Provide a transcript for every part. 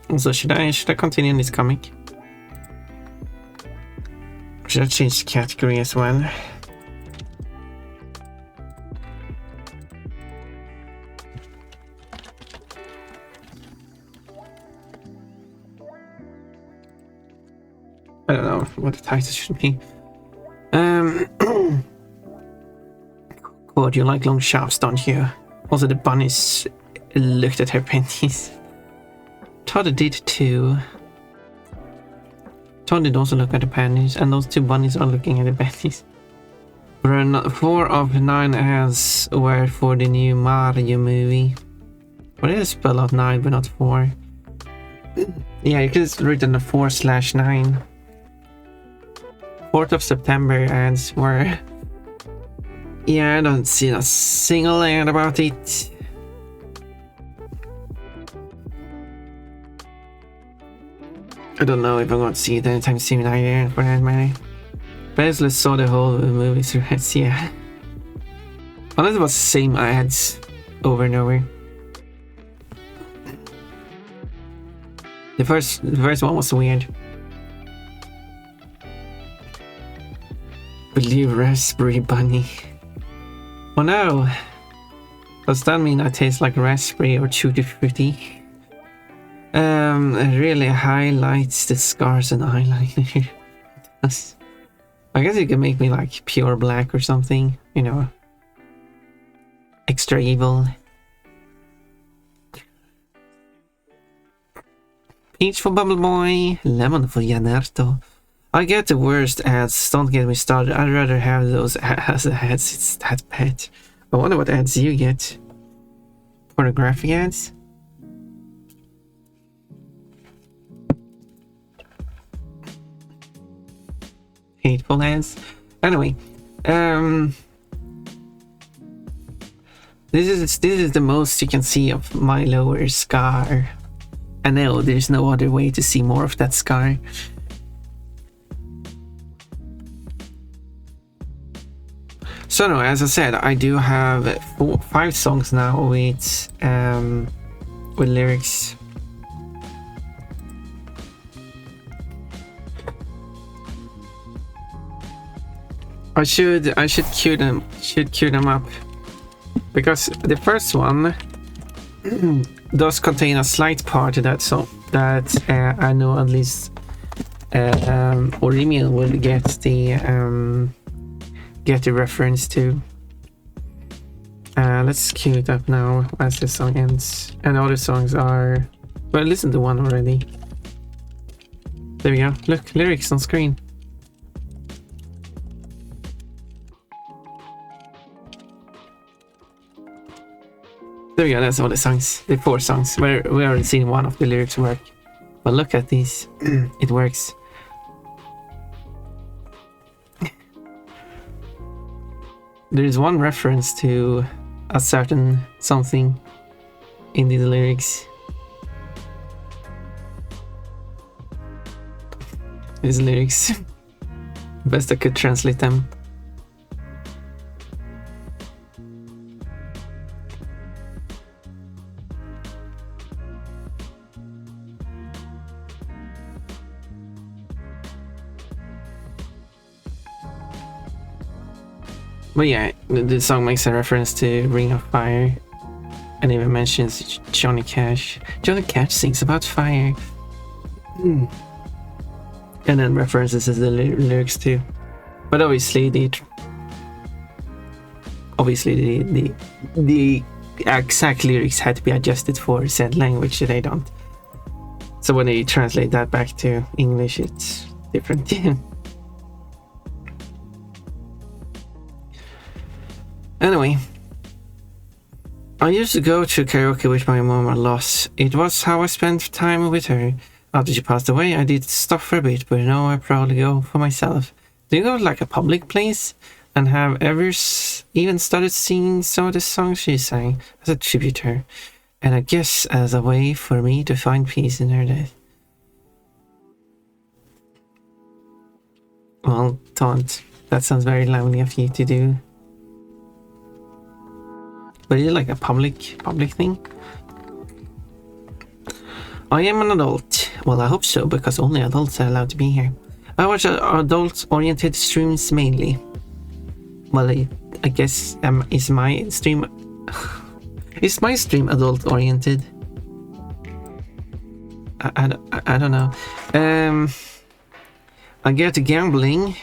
Also, should I continue in this comic? Or should I change the category as well? I don't know what the title should be. God, you like long shafts, don't you? Also, the bunnies looked at her panties. Todd did too. Todd did also look at the panties, and those two bunnies are looking at the panties. 4 of 9 ads were for the new Mario movie. What did I spell out 9 but not 4? Yeah, you could have written the 4/9. 4th of September ads were... Yeah, I don't see a single ad about it. I don't know if I'm going to see it anytime soon either, for that matter. But I just saw the whole movie through ads, yeah. Unless it was the same ads over and over. The first one was weird. Believe raspberry bunny. Oh no! Does that mean I taste like raspberry or tutti frutti? It really highlights the scars and eyeliner. I guess you can make me like pure black or something, you know. Extra evil. Peach for Bubble Boy, lemon for Janerto. I get the worst ads, don't get me started. I'd rather have those ads, it's that bad. I wonder what ads you get. Pornographic ads? Hateful ads? Anyway, this is the most you can see of my lower scar. I know there's no other way to see more of that scar. So no, as I said, I do have 5 songs now with lyrics. I should queue them up, because the first one does contain a slight part of that song that I know at least Orimian will get the reference to. Let's cue it up now as the song ends, and other songs are, well, listen to one already. There we go. Look, lyrics on screen. There we go, that's all the songs, the 4 songs. We already seen one of the lyrics work. But look at these, it works. There is one reference to a certain something in the lyrics. These lyrics. Best I could translate them. But yeah, the song makes a reference to Ring of Fire, and even mentions Johnny Cash. Johnny Cash sings about fire. And then references the lyrics too. But obviously the exact lyrics had to be adjusted for said language, they don't. So when they translate that back to English, it's different. Anyway, I used to go to karaoke with my mom a lot. It was how I spent time with her. After she passed away, I did stop for a bit, but now I proudly go for myself. Do you go to like a public place and have ever even started singing some of the songs she sang as a tribute to her? And I guess as a way for me to find peace in her death. Well, don't. That sounds very lonely of you to do. But is it like a public thing? I am an adult. Well, I hope so, because only adults are allowed to be here. I watch adult-oriented streams mainly. Well, I guess is my stream adult-oriented? I don't know. I get gambling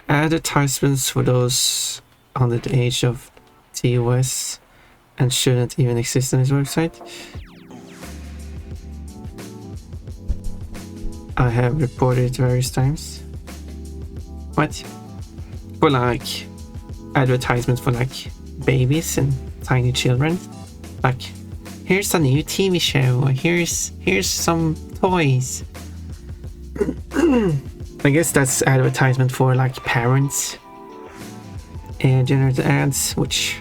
advertisements for those under the age of TOS and shouldn't even exist on his website. I have reported it various times. What? For like advertisements for like babies and tiny children. Like, here's a new TV show. Here's some toys. I guess that's advertisement for like parents. Generated ads, which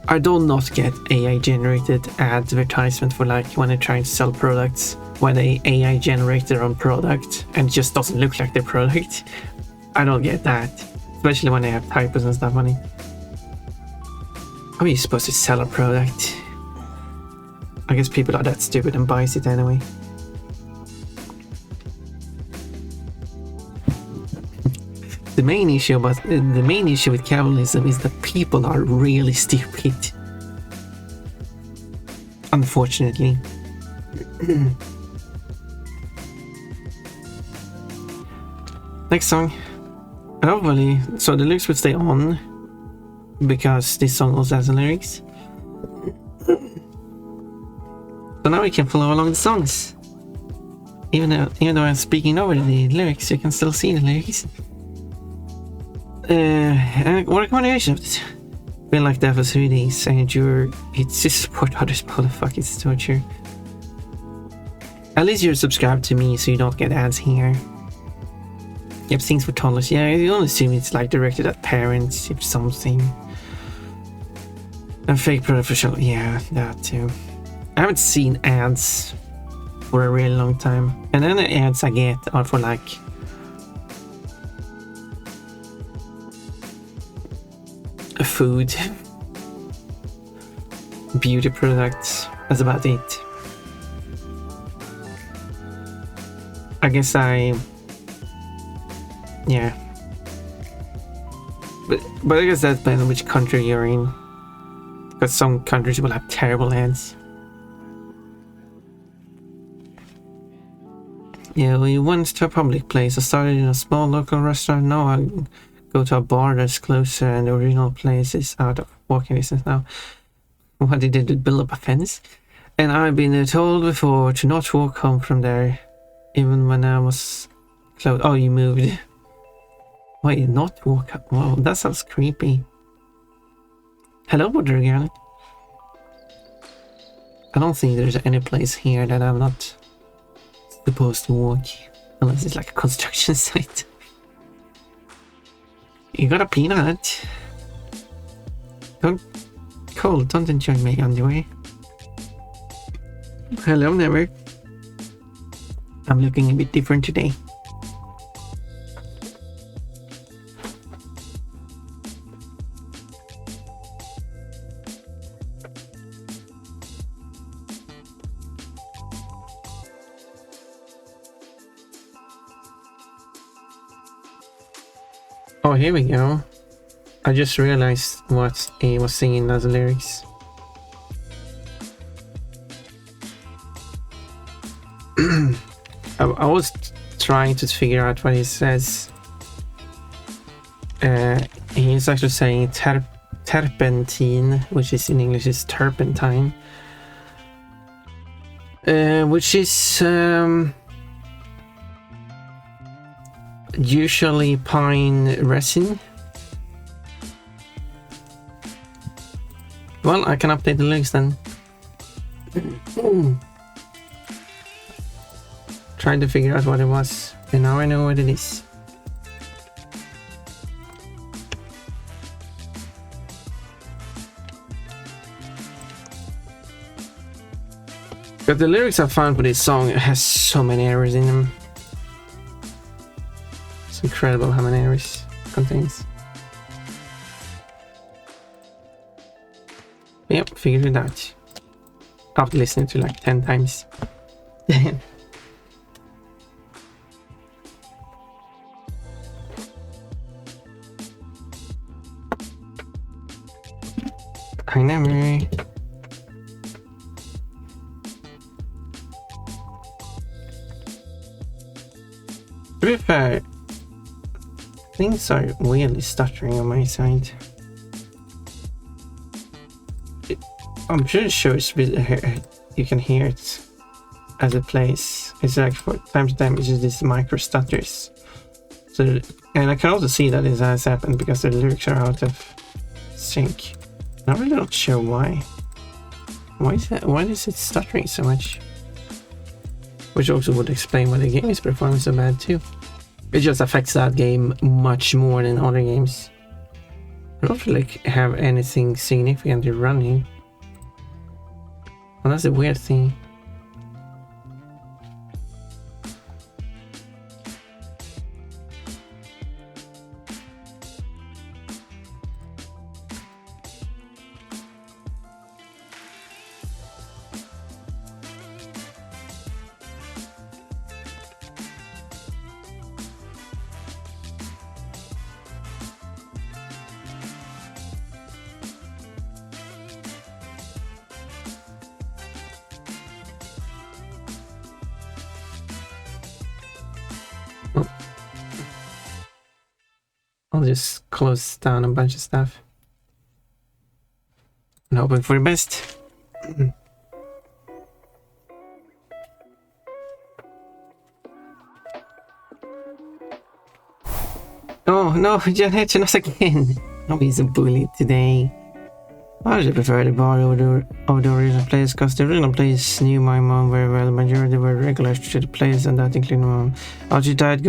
I do not get AI generated advertisement for, like when they're trying to sell products, when they AI generate their own product and it just doesn't look like their product. I don't get that, especially when they have typos and stuff on it. How are you supposed to sell a product? I guess people are that stupid and buys it anyway. The main issue with capitalism is that people are really stupid. Unfortunately. Next song. Hopefully, so the lyrics will stay on because this song also has the lyrics. So now we can follow along the songs. Even though I'm speaking over the lyrics, you can still see the lyrics. Recommendation of this. Been like that for 3 days and it's just support others, motherfucker, it's torture. At least you're subscribed to me so you don't get ads here. Yep, things for toddlers. Yeah, you only assume it's like directed at parents or something. And fake product for sure. Yeah, that too. I haven't seen ads for a really long time. And then the ads I get are for like food, beauty products. That's about it. I guess yeah, but I guess that depends on which country you're in, because some countries will have terrible ads. Yeah, we went to a public place. I started in a small local restaurant. Now I go to a bar that's closer and the original place is out of walking distance now. What they did to build up a fence. And I've been told before to not walk home from there, even when I was close. Oh, you moved. Wait, not walk up? Wow, that sounds creepy. Hello, Border Girl. I don't think there's any place here that I'm not supposed to walk, unless it's like a construction site. You got a peanut. Don't enjoy my underwear. Hello, Never. I'm looking a bit different today. Oh, here we go. I just realized what he was singing as the lyrics. I was trying to figure out what he says. He's actually saying terpentine, which is in English is turpentine, which is usually pine resin. Well, I can update the lyrics then. Trying to figure out what it was, and now I know what it is. But the lyrics I found for this song has so many errors in them. It's incredible how many errors it contains. Yep, figured it out. After listening to like 10 times. I never. To be fair, things are weirdly stuttering on my side. I'm pretty sure it's you can hear it as it plays. It's like from time to time it's just these micro stutters. So, and I can also see that it has happened because the lyrics are out of sync. I'm really not sure why. Why is it stuttering so much? Which also would explain why the game is performing so bad too. It just affects that game much more than other games. I don't really have anything significantly running. Well, that's a weird thing. I'll just close down a bunch of stuff and hoping for the best. Oh no, John Hitchin us again. I'll be so bullied today. I would prefer the bar over the original players because the original players knew my mom very well. The majority were regulars to the players and that included my mom. After died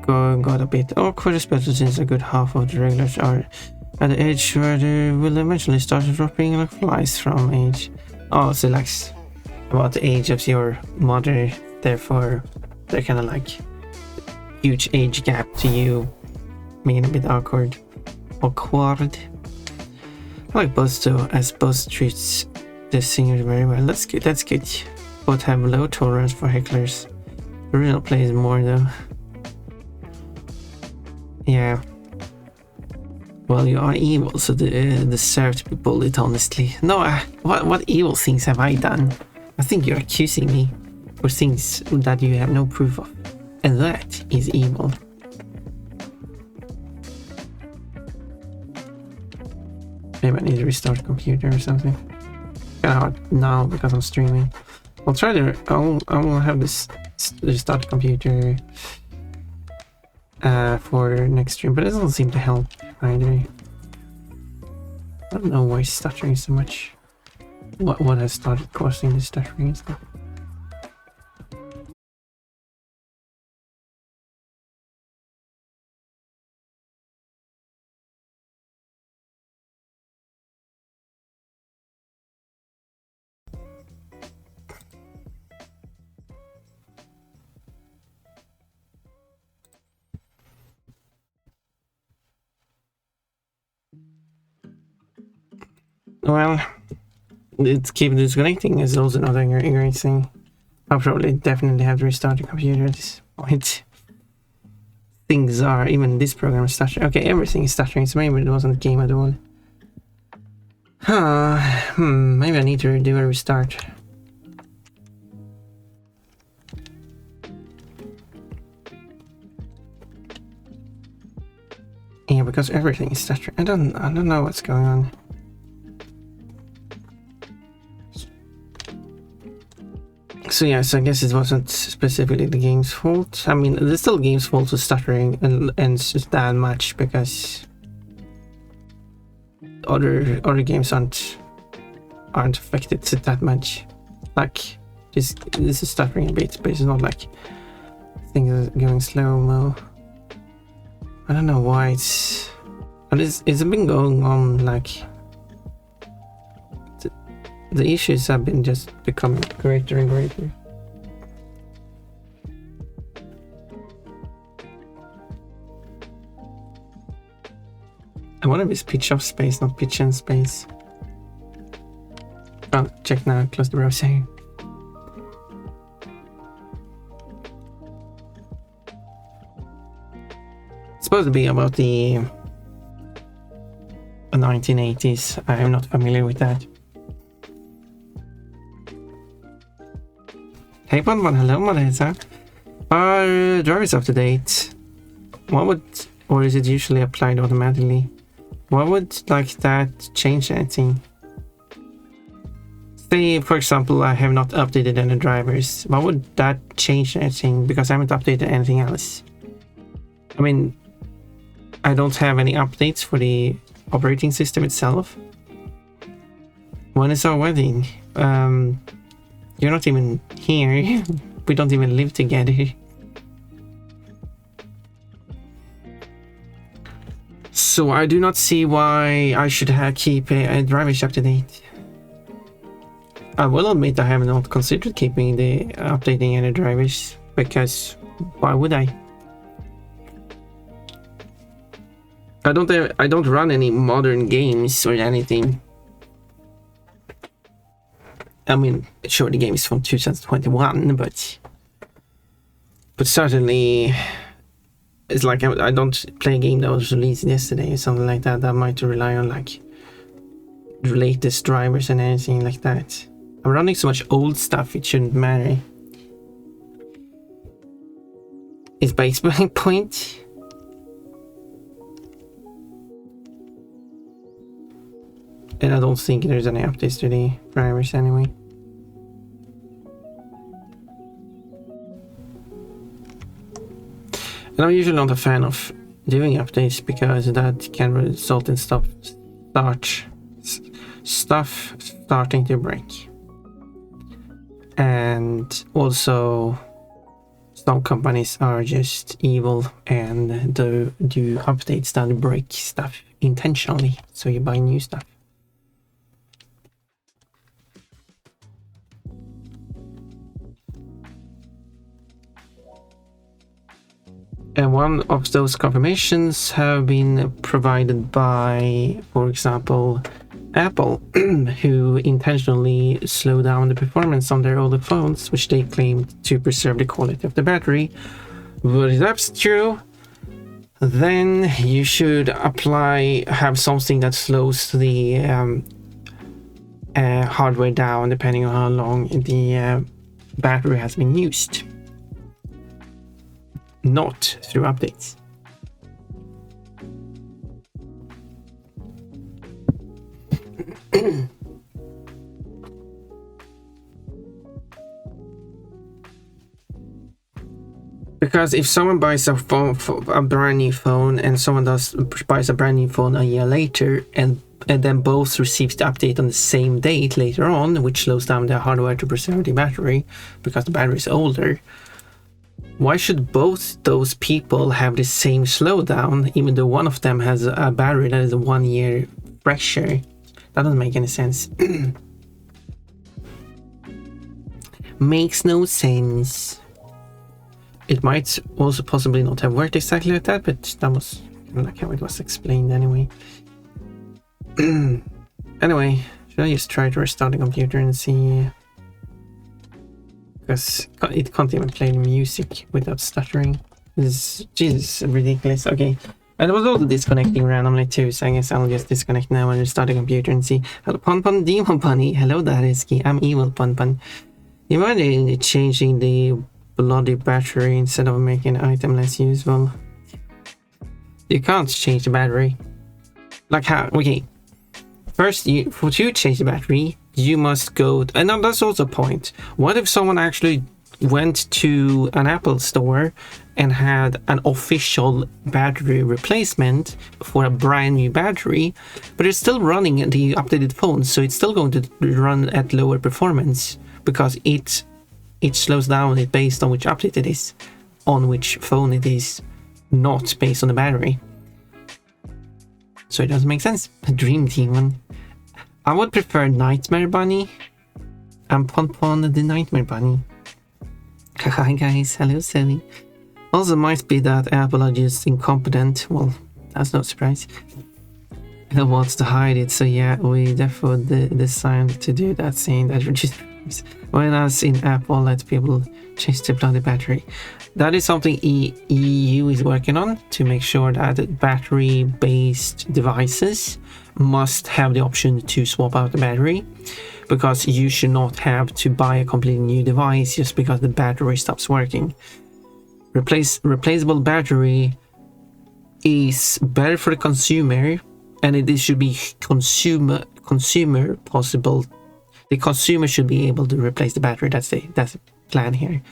got a bit awkward, especially since a good half of the regulars are at the age where they will eventually start dropping like flies from age. Oh, so like about the age of your mother, therefore they're kind of like huge age gap to you, making a bit awkward. I like Buzz though, as Buzz treats the singers very well. That's good. Both have low tolerance for hecklers. The original plays more though. Yeah. Well, you are evil, so they deserve to be bullied, honestly. No, what evil things have I done? I think you're accusing me for things that you have no proof of. And that is evil. Maybe I need to restart the computer or something. Kinda hard now because I'm streaming. I'll try to... I will have this restart the computer for next stream, but it doesn't seem to help either. I don't know why it's stuttering so much. What has started causing this stuttering and stuff. Well, it's keep disconnecting is also not a great thing. I'll probably definitely have to restart the computer at this point. Things are, even this program is stuttering. Okay, everything is stuttering, so maybe it wasn't the game at all. Maybe I need to do a restart. Yeah, because everything is stuttering. I don't know what's going on. So yes, I guess it wasn't specifically the game's fault. I mean, it's still the game's fault for stuttering and just that much because other games aren't affected that much. Like this is stuttering a bit, but it's not like things are going slow-mo. I don't know why it's been going on like. The issues have been just becoming greater and greater. I wonder if it's pitch off space, not pitch in space. Oh, check now, close the browser. supposed to be about the 1980s. I am not familiar with that. Hey Bonbon, hello Marisa. Are drivers up to date? What would, or is it usually applied automatically? What would like that change anything? Say for example I have not updated any drivers. What would that change anything? Because I haven't updated anything else. I mean, I don't have any updates for the operating system itself. When is our wedding? You're not even here. We don't even live together. So I do not see why I should keep a drivers up to date. I will admit I have not considered keeping the updating any drivers, because why would I? I don't run any modern games or anything. I mean, sure, the game is from 2021, but certainly it's like I don't play a game that was released yesterday or something like that. I might rely on like the latest drivers and anything like that. I'm running so much old stuff, it shouldn't matter. Is base point? And I don't think there's any updates to the drivers anyway. And I'm usually not a fan of doing updates because that can result in stuff starting to break. And also some companies are just evil and do updates that break stuff intentionally, so you buy new stuff. And one of those confirmations have been provided by, for example, Apple, who intentionally slow down the performance on their older phones, which they claim to preserve the quality of the battery. But if that's true, then you should have something that slows the hardware down depending on how long the battery has been used. Not through updates. Because if someone buys a brand new phone and someone buys a brand new phone a year later and then both receives the update on the same date later on, which slows down the hardware to preserve the battery because the battery is older, why should both those people have the same slowdown even though one of them has a battery that is 1 year fresher? That doesn't make any sense. Makes no sense. It might also possibly not have worked exactly like that, but that was like how it was explained anyway. Anyway, should I just try to restart the computer and see? Because it can't even play the music without stuttering. This is, Jesus, ridiculous. Okay. And it was also disconnecting randomly too, so I guess I'll just disconnect now and restart the computer and see. Hello, Pon Demon Bunny. Hello, Dariski. I'm evil, Pon. You mind changing the bloody battery instead of making the item less useful? You can't change the battery. Like how? Okay. First, to change the battery, you must go... And that's also a point. What if someone actually went to an Apple store and had an official battery replacement for a brand new battery, but it's still running the updated phone, so it's still going to run at lower performance because it slows down it based on which update it is, on which phone it is, not based on the battery. So it doesn't make sense. Dream Demon. I would prefer Nightmare Bunny. I'm Pon the Nightmare Bunny. Hi guys, hello Sally. Also might be that Apple are just incompetent. Well, that's no surprise. It wants to hide it, so yeah, we definitely decided to do that, saying that we're just When us in Apple let people change the bloody battery. That is something EU is working on to make sure that battery-based devices must have the option to swap out the battery, because you should not have to buy a completely new device just because the battery stops working. Replaceable battery is better for the consumer, and it should be consumer possible. The consumer should be able to replace the battery. That's the plan here.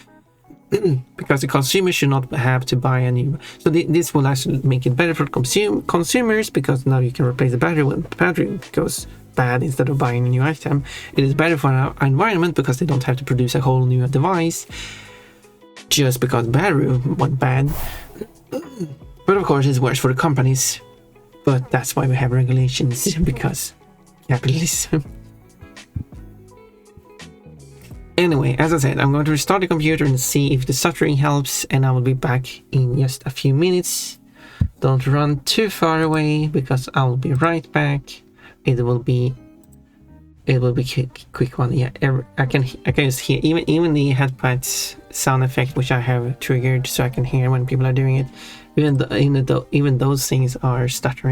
Because the consumer should not have to buy a new. So this will actually make it better for consumers, because now you can replace the battery when the battery goes bad instead of buying a new item. It is better for our environment because they don't have to produce a whole new device just because the battery went bad. But of course it's worse for the companies. But that's why we have regulations, because capitalism. Anyway, as I said, I'm going to restart the computer and see if the stuttering helps, and I will be back in just a few minutes. Don't run too far away, because I will be right back. It will be quick one. Yeah, I can just hear even the headpads sound effect, which I have triggered so I can hear when people are doing it. Even those things are stuttering.